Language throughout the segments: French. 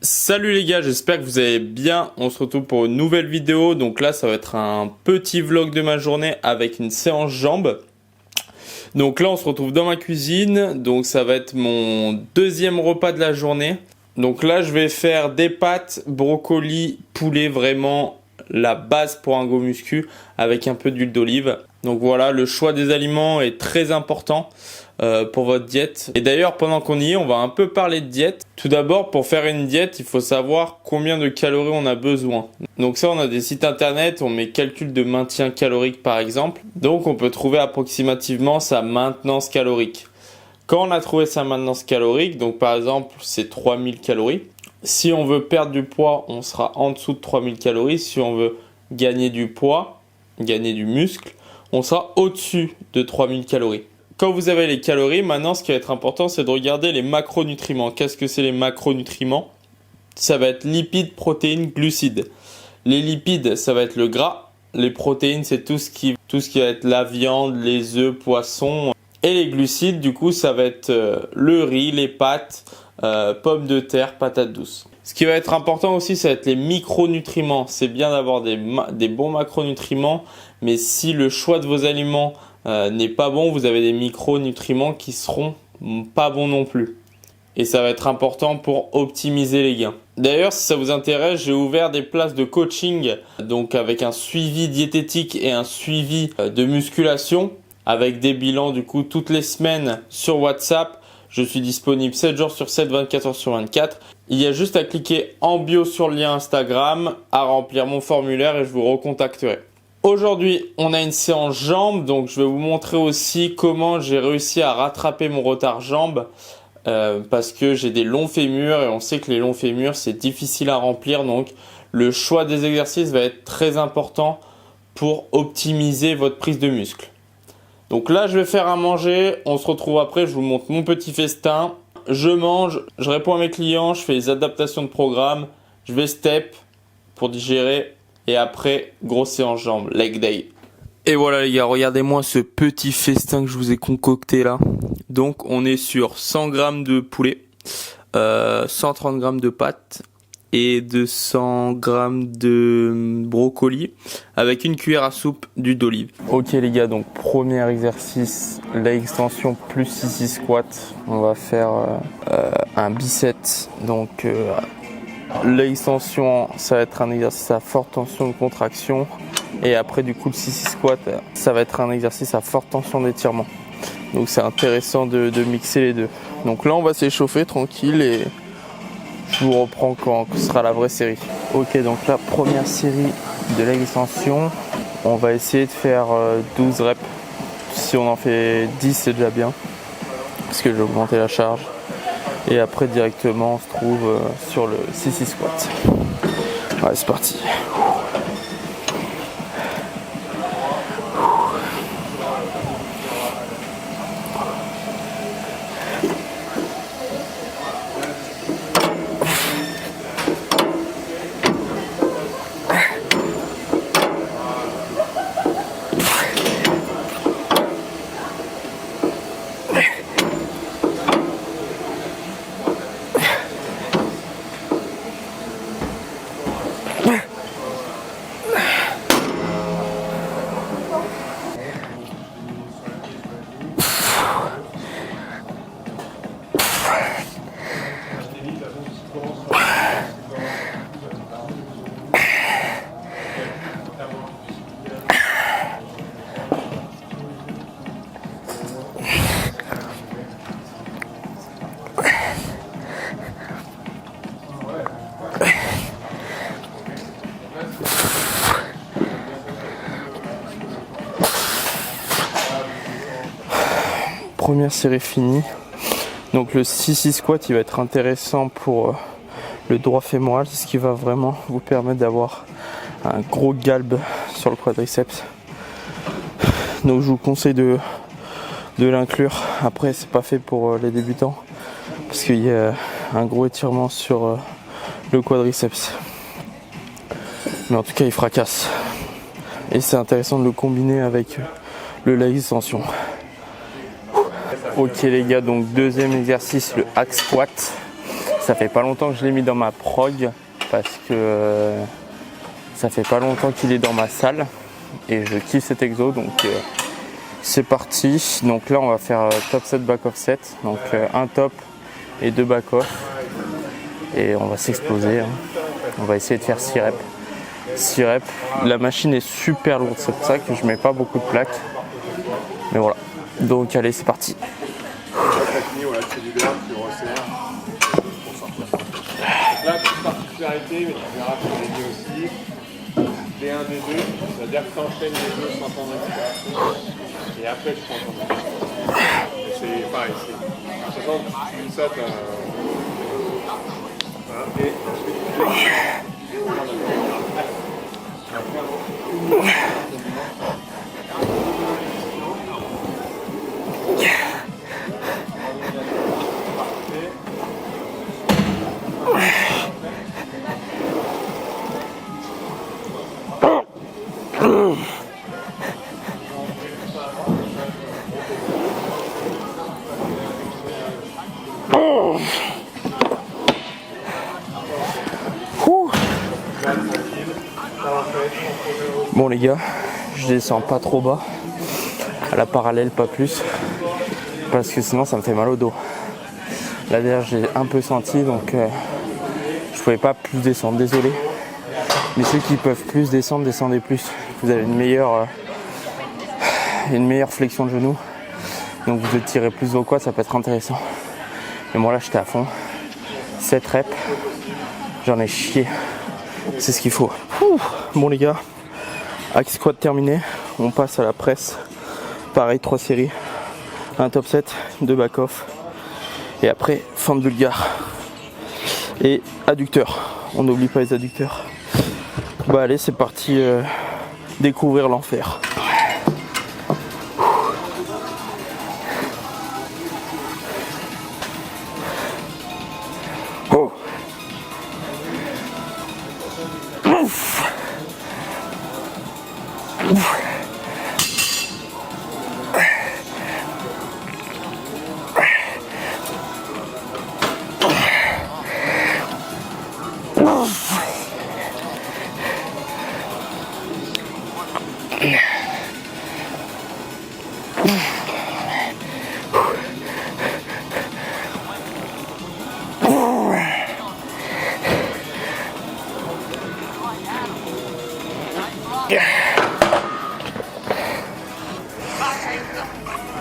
Salut les gars, j'espère que vous allez bien. On se retrouve pour une nouvelle vidéo. Donc là, ça va être un petit vlog de ma journée avec une séance jambes. Donc là, on se retrouve dans ma cuisine. Donc ça va être mon deuxième repas de la journée. Donc là, je vais faire des pâtes, brocoli, poulet, vraiment la base pour un go muscu avec un peu d'huile d'olive. Donc voilà, le choix des aliments est très important pour votre diète. Et d'ailleurs, pendant qu'on y est, on va un peu parler de diète. Tout d'abord, pour faire une diète, il faut savoir combien de calories on a besoin. Donc ça, on a des sites internet, on met calcul de maintien calorique par exemple. Donc on peut trouver approximativement sa maintenance calorique. Quand on a trouvé sa maintenance calorique, donc par exemple c'est 3000 calories. Si on veut perdre du poids, on sera en dessous de 3000 calories. Si on veut gagner du poids, gagner du muscle, on sera au-dessus de 3000 calories. Quand vous avez les calories, maintenant ce qui va être important, c'est de regarder les macronutriments. Qu'est-ce que c'est les macronutriments? Ça va être lipides, protéines, glucides. Les lipides, ça va être le gras. Les protéines, c'est tout ce qui va être la viande, les œufs, poissons. Et les glucides, du coup, ça va être le riz, les pâtes, pommes de terre, patates douces. Ce qui va être important aussi, ça va être les micronutriments. C'est bien d'avoir des bons macronutriments, mais si le choix de vos aliments n'est pas bon, vous avez des micronutriments qui seront pas bons non plus. Et ça va être important pour optimiser les gains. D'ailleurs, si ça vous intéresse, j'ai ouvert des places de coaching, donc avec un suivi diététique et un suivi de musculation, avec des bilans du coup toutes les semaines sur WhatsApp. Je suis disponible 7 jours sur 7, 24 heures sur 24. Il y a juste à cliquer en bio sur le lien Instagram, à remplir mon formulaire et je vous recontacterai. Aujourd'hui, on a une séance jambes, donc je vais vous montrer aussi comment j'ai réussi à rattraper mon retard jambes parce que j'ai des longs fémurs et on sait que les longs fémurs, c'est difficile à remplir. Donc, le choix des exercices va être très important pour optimiser votre prise de muscle. Donc là, je vais faire à manger. On se retrouve après, je vous montre mon petit festin. Je mange, je réponds à mes clients, je fais les adaptations de programme, je vais step pour digérer. Et après, grosse séance jambes, leg day. Et voilà les gars, regardez-moi ce petit festin que je vous ai concocté là. Donc on est sur 100 g de poulet, 130 g de pâtes et 200 g de brocoli avec une cuillère à soupe d'huile d'olive. Ok les gars, donc premier exercice, l'extension plus sissy squat. On va faire un bicep, donc l'extension, ça va être un exercice à forte tension de contraction. Et après, du coup, le sissy squat, ça va être un exercice à forte tension d'étirement. Donc, c'est intéressant de mixer les deux. Donc là, on va s'échauffer tranquille et je vous reprends quand ce sera la vraie série. Ok, donc la première série de l'extension, on va essayer de faire 12 reps. Si on en fait 10, c'est déjà bien. Parce que j'ai augmenté la charge. Et après directement on se trouve sur le sissy squat. Ouais, c'est parti. Première série finie. Donc le sissy squat, il va être intéressant pour le droit fémoral, c'est ce qui va vraiment vous permettre d'avoir un gros galbe sur le quadriceps. Donc je vous conseille de l'inclure. Après, c'est pas fait pour les débutants parce qu'il y a un gros étirement sur le quadriceps. Mais en tout cas, il fracasse. Et c'est intéressant de le combiner avec le leg extension. Ok les gars, donc deuxième exercice, le hack squat. Ça Ça fait pas longtemps que je l'ai mis dans ma prog parce que ça fait pas longtemps qu'il est dans ma salle et je kiffe cet exo, donc c'est parti. Donc là on va faire top 7 back off 7, donc un top et 2 back off et on va s'exploser, hein. On va essayer de faire 6 reps. 6 reps. La machine est super lourde, c'est pour ça que je mets pas beaucoup de plaques, mais voilà. Donc allez, c'est parti. Là, petite particularité, mais tu verras sur les deux aussi, des 1, des 2, c'est-à-dire que tu enchaînes les deux sans ton respiration, et après je prends ton respiration. C'est pareil, c'est. De toute façon, tu dis ça, tu as. Voilà, et Bon les gars, je descends pas trop bas, à la parallèle pas plus, parce que sinon ça me fait mal au dos. Là derrière j'ai un peu senti, donc je pouvais pas plus descendre, désolé. Mais ceux qui peuvent plus descendre, descendez plus. Vous avez une meilleure flexion de genou, donc vous tirez plus vos quads, ça peut être intéressant. Mais moi là j'étais à fond, 7 reps, j'en ai chié, c'est ce qu'il faut. Bon les gars, axe squat terminé, on passe à la presse. Pareil, 3 séries, un top 7, 2 back off et après fente bulgare et adducteur. On n'oublie pas les adducteurs. Bah allez, c'est parti, découvrir l'enfer. Oh. Ouf. Ouf.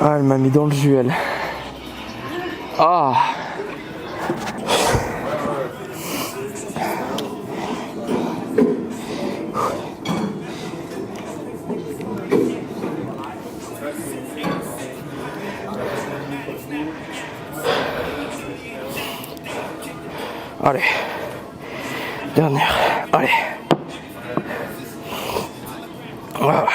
Ah, elle m'a mis dans le jus, elle. Ah. Allez. Dernière. Allez. Voilà.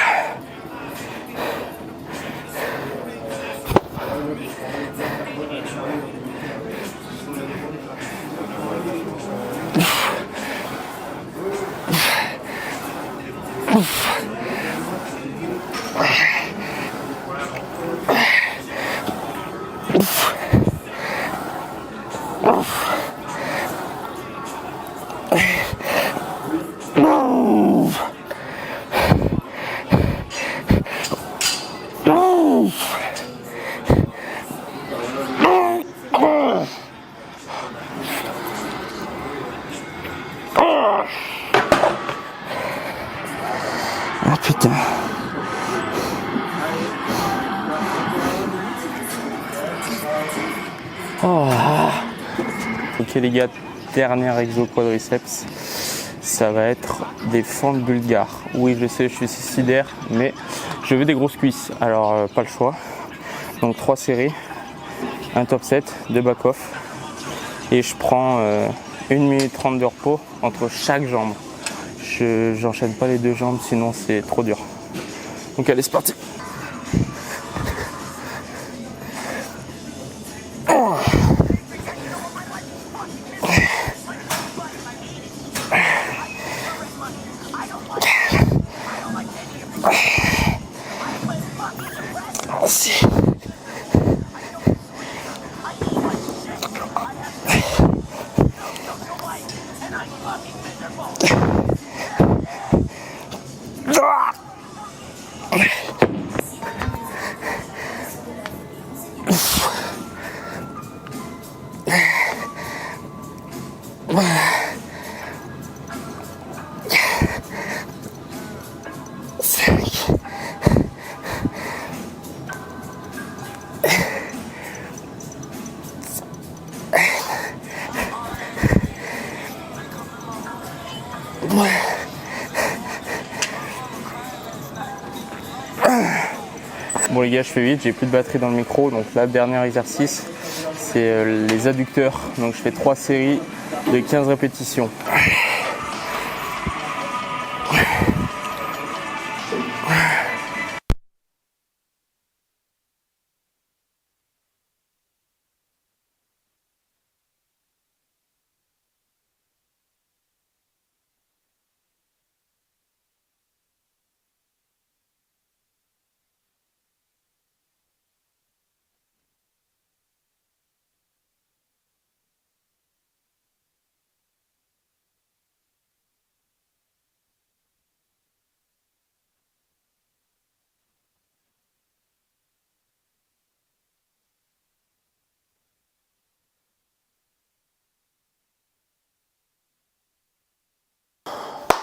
Ah putain. Oh. Ok les gars, dernier exo quadriceps, ça va être des fentes bulgares. Oui je sais, je suis suicidaire, mais je veux des grosses cuisses, alors pas le choix. Donc 3 séries, un top 7, 2 back off, et je prends 1 minute 30 de repos entre chaque jambe. J'enchaîne pas les 2 jambes, sinon c'est trop dur. Donc allez, c'est parti. Bon les gars, je fais vite, j'ai plus de batterie dans le micro, donc là, dernier exercice, c'est les adducteurs. Donc je fais 3 séries de 15 répétitions.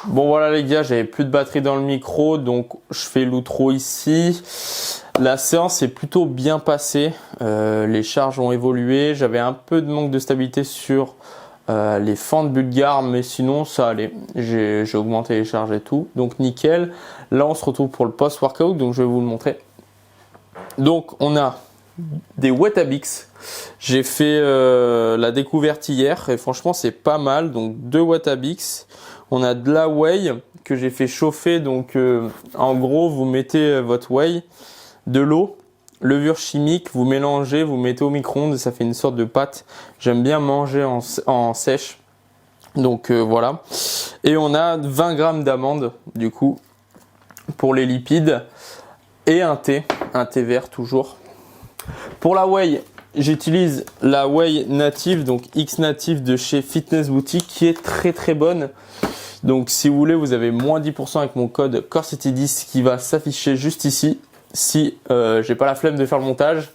Bon voilà les gars, j'avais plus de batterie dans le micro, donc je fais l'outro ici. La séance est plutôt bien passée, les charges ont évolué, j'avais un peu de manque de stabilité sur les fentes bulgares, mais sinon ça allait. J'ai augmenté les charges et tout, donc nickel. Là on se retrouve pour le post-workout, donc je vais vous le montrer. Donc on a des Wetabix. J'ai fait la découverte hier et franchement c'est pas mal, donc 2 Wetabix. On a de la whey que j'ai fait chauffer, donc en gros vous mettez votre whey, de l'eau, levure chimique, vous mélangez, vous mettez au micro-ondes et ça fait une sorte de pâte. J'aime bien manger en sèche, donc voilà. Et on a 20 grammes d'amandes du coup pour les lipides et un thé vert toujours. Pour la whey, j'utilise la whey native, donc X native de chez Fitness Boutique qui est très très bonne. Donc si vous voulez, vous avez moins 10% avec mon code CoreCity10 qui va s'afficher juste ici si j'ai pas la flemme de faire le montage.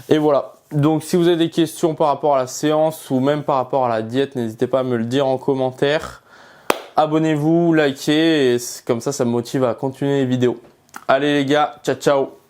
Et voilà. Donc si vous avez des questions par rapport à la séance ou même par rapport à la diète, n'hésitez pas à me le dire en commentaire. Abonnez-vous, likez et comme ça me motive à continuer les vidéos. Allez les gars, ciao ciao.